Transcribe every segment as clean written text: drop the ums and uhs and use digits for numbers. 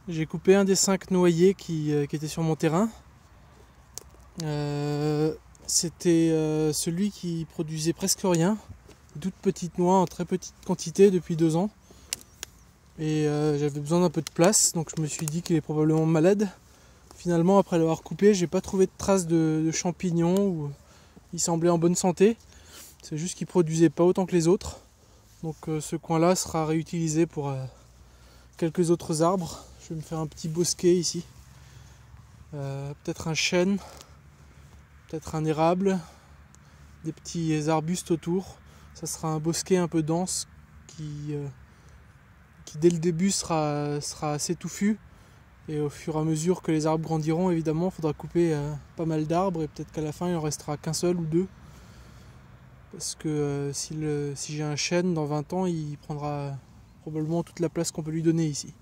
J'ai coupé un des 5 noyers qui était sur mon terrain. C'était celui qui produisait presque rien. Toute petite noix en très petite quantité depuis 2 ans. Et j'avais besoin d'un peu de place, donc je me suis dit qu'il est probablement malade. Finalement, après l'avoir coupé, j'ai pas trouvé de traces de champignons, ou il semblait en bonne santé. C'est juste qu'il produisait pas autant que les autres. Donc ce coin-là sera réutilisé pour quelques autres arbres. Je vais me faire un petit bosquet ici. Peut-être un chêne, peut-être un érable, des petits arbustes autour. Ça sera un bosquet un peu dense qui dès le début sera assez touffu. Et au fur et à mesure que les arbres grandiront, évidemment, il faudra couper pas mal d'arbres et peut-être qu'à la fin il en restera qu'un seul ou deux. Parce que si j'ai un chêne dans 20 ans, il prendra probablement toute la place qu'on peut lui donner ici.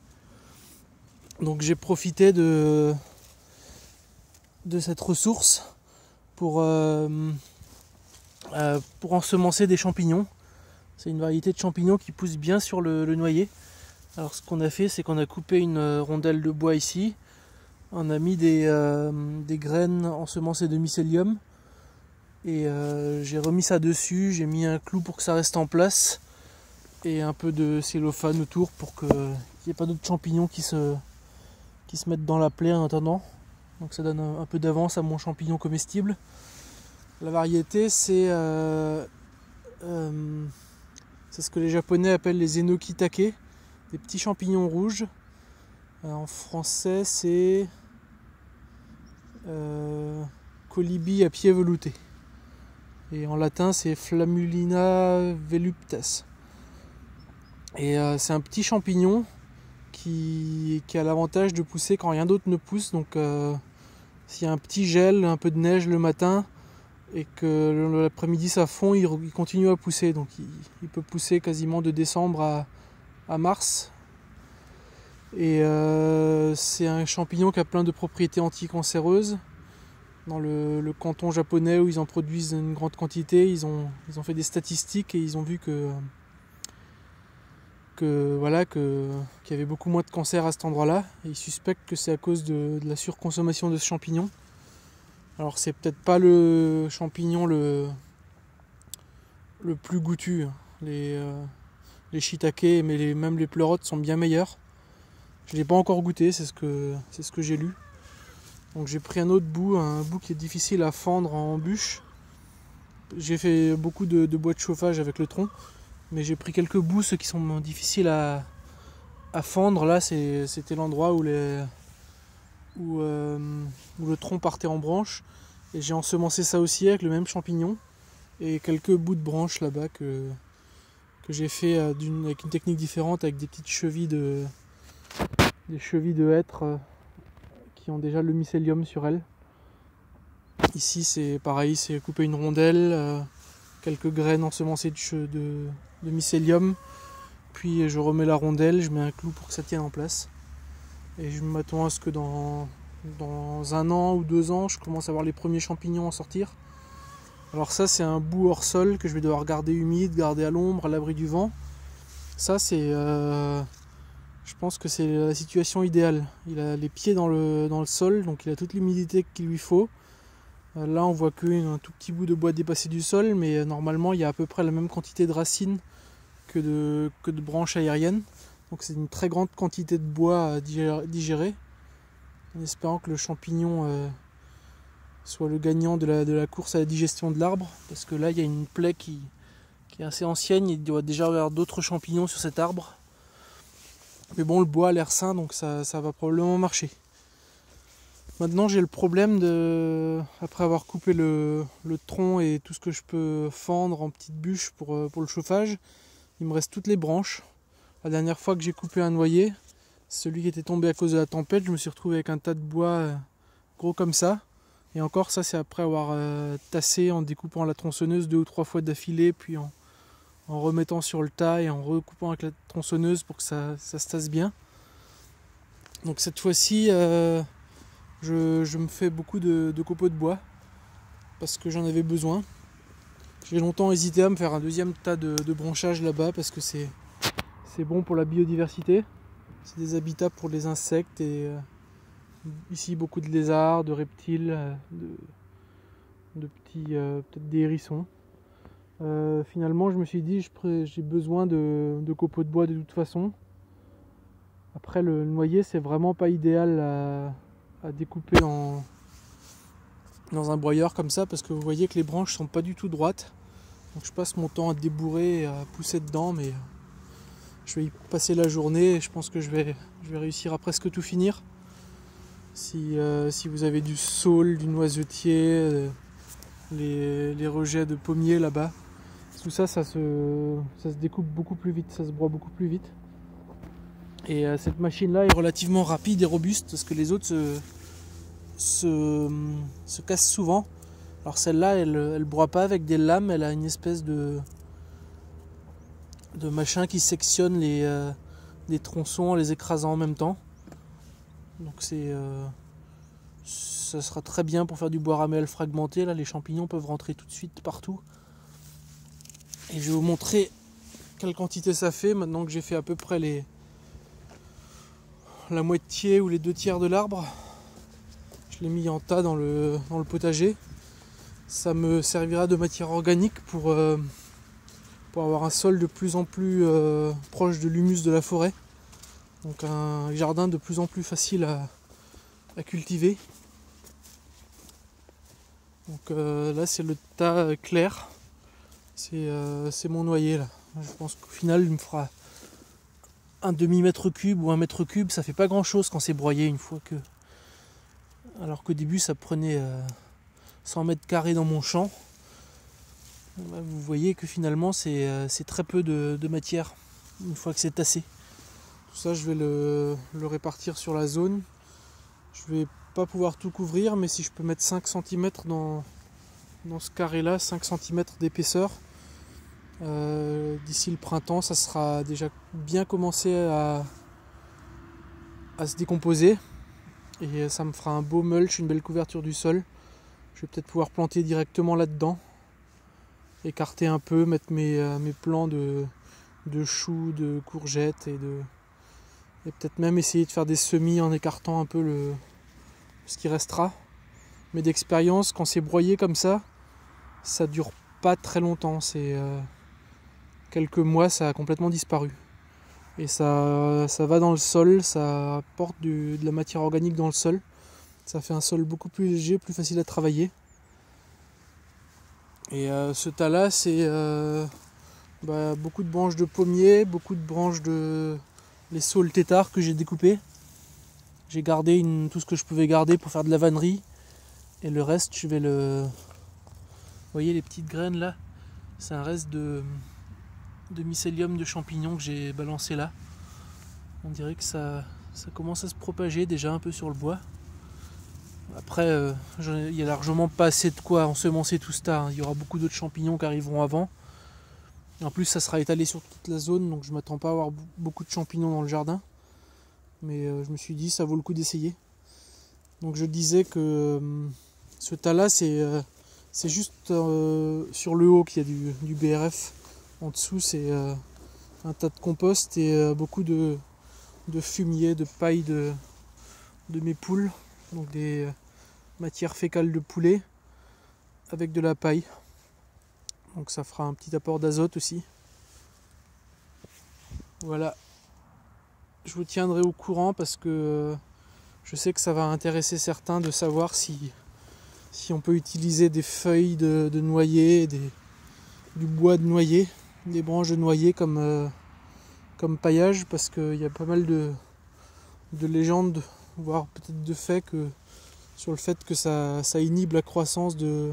Donc j'ai profité de cette ressource pour ensemencer des champignons. C'est une variété de champignons qui pousse bien sur le noyer. Alors ce qu'on a fait, c'est qu'on a coupé une rondelle de bois ici. On a mis des graines ensemencées de mycélium. Et j'ai remis ça dessus, j'ai mis un clou pour que ça reste en place. Et un peu de cellophane autour pour qu'il n'y ait pas d'autres champignons qui se mettent dans la plaie en attendant. Donc ça donne un peu d'avance à mon champignon comestible. La variété, c'est ce que les Japonais appellent les enokitake, des petits champignons rouges. En français, c'est colibi à pieds veloutés. Et en latin, c'est Flammulina voluptas. Et c'est un petit champignon qui a l'avantage de pousser quand rien d'autre ne pousse. Donc s'il y a un petit gel, un peu de neige le matin, et que l'après-midi ça fond, il continue à pousser. Donc il peut pousser quasiment de décembre à mars. Et c'est un champignon qui a plein de propriétés anticancéreuses. Dans le canton japonais où ils en produisent une grande quantité, ils ont fait des statistiques et ils ont vu qu'il y avait beaucoup moins de cancer à cet endroit-là. Et ils suspectent que c'est à cause de la surconsommation de ce champignon. Alors c'est peut-être pas le champignon le plus goûtu. Les shiitake, mais même les pleurotes sont bien meilleures. Je ne l'ai pas encore goûté, c'est ce que j'ai lu. Donc j'ai pris un autre bout, un bout qui est difficile à fendre en bûche. J'ai fait beaucoup de bois de chauffage avec le tronc, mais j'ai pris quelques bouts, ceux qui sont difficiles à fendre. Là, c'était l'endroit où le tronc partait en branche. Et j'ai ensemencé ça aussi avec le même champignon. Et quelques bouts de branches là-bas que j'ai fait avec une technique différente, avec des petites chevilles de hêtre qui ont déjà le mycélium sur elles. Ici c'est pareil, c'est couper une rondelle, quelques graines ensemencées de mycélium, puis je remets la rondelle, je mets un clou pour que ça tienne en place. Et je m'attends à ce que dans 1 an ou 2 ans, je commence à voir les premiers champignons en sortir. Alors ça c'est un bout hors sol que je vais devoir garder humide, garder à l'ombre, à l'abri du vent. Ça c'est... je pense que c'est la situation idéale. Il a les pieds dans le sol, donc il a toute l'humidité qu'il lui faut. Là on voit qu'un tout petit bout de bois dépassé du sol, mais normalement il y a à peu près la même quantité de racines que de branches aériennes. Donc c'est une très grande quantité de bois à digérer, en espérant que le champignon soit le gagnant de la course à la digestion de l'arbre. Parce que là il y a une plaie qui est assez ancienne, il doit déjà y avoir d'autres champignons sur cet arbre. Mais bon, le bois a l'air sain, donc ça va probablement marcher. Maintenant, j'ai le problème après avoir coupé le tronc et tout ce que je peux fendre en petites bûches pour le chauffage, il me reste toutes les branches. La dernière fois que j'ai coupé un noyer, celui qui était tombé à cause de la tempête, je me suis retrouvé avec un tas de bois gros comme ça. Et encore, ça c'est après avoir tassé en découpant la tronçonneuse 2 ou 3 fois d'affilée, puis en remettant sur le tas et en recoupant avec la tronçonneuse pour que ça se tasse bien. Donc cette fois-ci, je me fais beaucoup de copeaux de bois parce que j'en avais besoin. J'ai longtemps hésité à me faire un deuxième tas de branchage là-bas parce que c'est bon pour la biodiversité. C'est des habitats pour les insectes et ici beaucoup de lézards, de reptiles, de petits, peut-être des hérissons. Finalement je me suis dit j'ai besoin de copeaux de bois de toute façon. Après le noyer c'est vraiment pas idéal à découper dans un broyeur comme ça parce que vous voyez que les branches sont pas du tout droites. Donc je passe mon temps à débourrer et à pousser dedans, mais je vais y passer la journée et je pense que je vais réussir à presque tout finir. Si vous avez du saule, du noisetier, les rejets de pommiers là-bas, tout ça, ça se découpe beaucoup plus vite, ça se broie beaucoup plus vite. Et cette machine-là est relativement rapide et robuste parce que les autres se cassent souvent. Alors celle-là, elle broie pas avec des lames, elle a une espèce de machin qui sectionne les tronçons en les écrasant en même temps. Donc ça sera très bien pour faire du bois ramel fragmenté. Là, les champignons peuvent rentrer tout de suite partout. Et je vais vous montrer quelle quantité ça fait maintenant que j'ai fait à peu près la moitié ou les 2/3 de l'arbre. Je l'ai mis en tas dans le potager. Ça me servira de matière organique pour avoir un sol de plus en plus proche de l'humus de la forêt. Donc un jardin de plus en plus facile à cultiver. Donc là c'est le tas clair. C'est mon noyer là. Je pense qu'au final il me fera un demi-mètre cube ou 1 m3. Ça fait pas grand chose quand c'est broyé une fois que. Alors qu'au début ça prenait 100 mètres carrés dans mon champ. Vous voyez que finalement c'est très peu de matière une fois que c'est tassé. Tout ça je vais le répartir sur la zone. Je vais pas pouvoir tout couvrir, mais si je peux mettre 5 cm dans ce carré là, 5 cm d'épaisseur, d'ici le printemps ça sera déjà bien commencé à se décomposer et ça me fera un beau mulch, une belle couverture du sol. Je vais peut-être pouvoir planter directement là-dedans, écarter un peu, mettre mes plants de choux, de courgettes et peut-être même essayer de faire des semis en écartant un peu ce qui restera. Mais d'expérience, quand c'est broyé comme ça dure pas très longtemps. C'est quelques mois, ça a complètement disparu. Et ça va dans le sol, ça apporte de la matière organique dans le sol. Ça fait un sol beaucoup plus léger, plus facile à travailler. Et ce tas-là, c'est beaucoup de branches de pommier, beaucoup de branches de les saules têtards que j'ai découpées. J'ai gardé tout ce que je pouvais garder pour faire de la vannerie. Et le reste, je vais le... Vous voyez les petites graines là? C'est un reste de mycélium de champignons que j'ai balancé là. On dirait que ça commence à se propager déjà un peu sur le bois. Après, il n'y a largement pas assez de quoi ensemencer tout ce tas. Il y aura beaucoup d'autres champignons qui arriveront avant. Et en plus, ça sera étalé sur toute la zone, donc je ne m'attends pas à avoir beaucoup de champignons dans le jardin. Mais je me suis dit, ça vaut le coup d'essayer. Donc je disais que ce tas-là, c'est juste sur le haut qu'il y a du BRF. En dessous, c'est un tas de compost et beaucoup de fumier, de paille de mes poules. Donc des matières fécales de poulet avec de la paille. Donc ça fera un petit apport d'azote aussi. Voilà. Je vous tiendrai au courant parce que je sais que ça va intéresser certains de savoir si on peut utiliser des feuilles de noyer, du bois de noyer, des branches de noyer comme paillage, parce qu'il y a pas mal de légendes, voire peut-être de faits sur le fait que ça inhibe la croissance de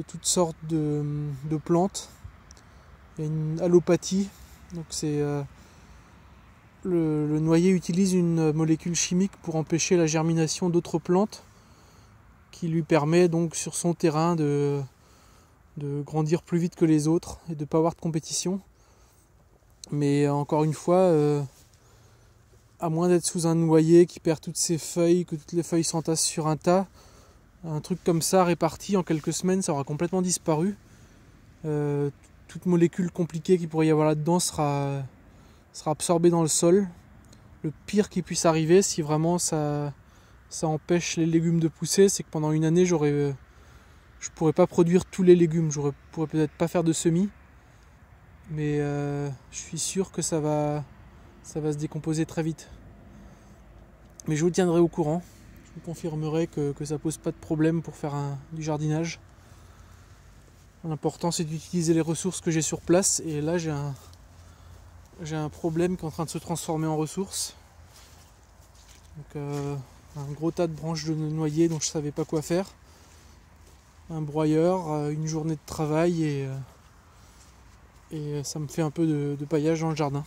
toutes sortes de plantes. Il y a une allopathie, donc c'est le noyer utilise une molécule chimique pour empêcher la germination d'autres plantes, qui lui permet donc sur son terrain de grandir plus vite que les autres et de ne pas avoir de compétition. Mais encore une fois, à moins d'être sous un noyer qui perd toutes ses feuilles, que toutes les feuilles s'entassent sur un tas, un truc comme ça réparti en quelques semaines, ça aura complètement disparu. Toute molécule compliquée qu'il pourrait y avoir là-dedans sera absorbée dans le sol le pire qui puisse arriver, si vraiment ça empêche les légumes de pousser, c'est que pendant une année, je pourrais pas produire tous les légumes. Je pourrais peut-être pas faire de semis, mais je suis sûr que ça va se décomposer très vite. Mais je vous tiendrai au courant. Je vous confirmerai que ça pose pas de problème pour faire du jardinage. L'important, c'est d'utiliser les ressources que j'ai sur place. Et là, j'ai un problème qui est en train de se transformer en ressource. Donc, un gros tas de branches de noyer dont je ne savais pas quoi faire. Un broyeur, une journée de travail et ça me fait un peu de paillage dans le jardin.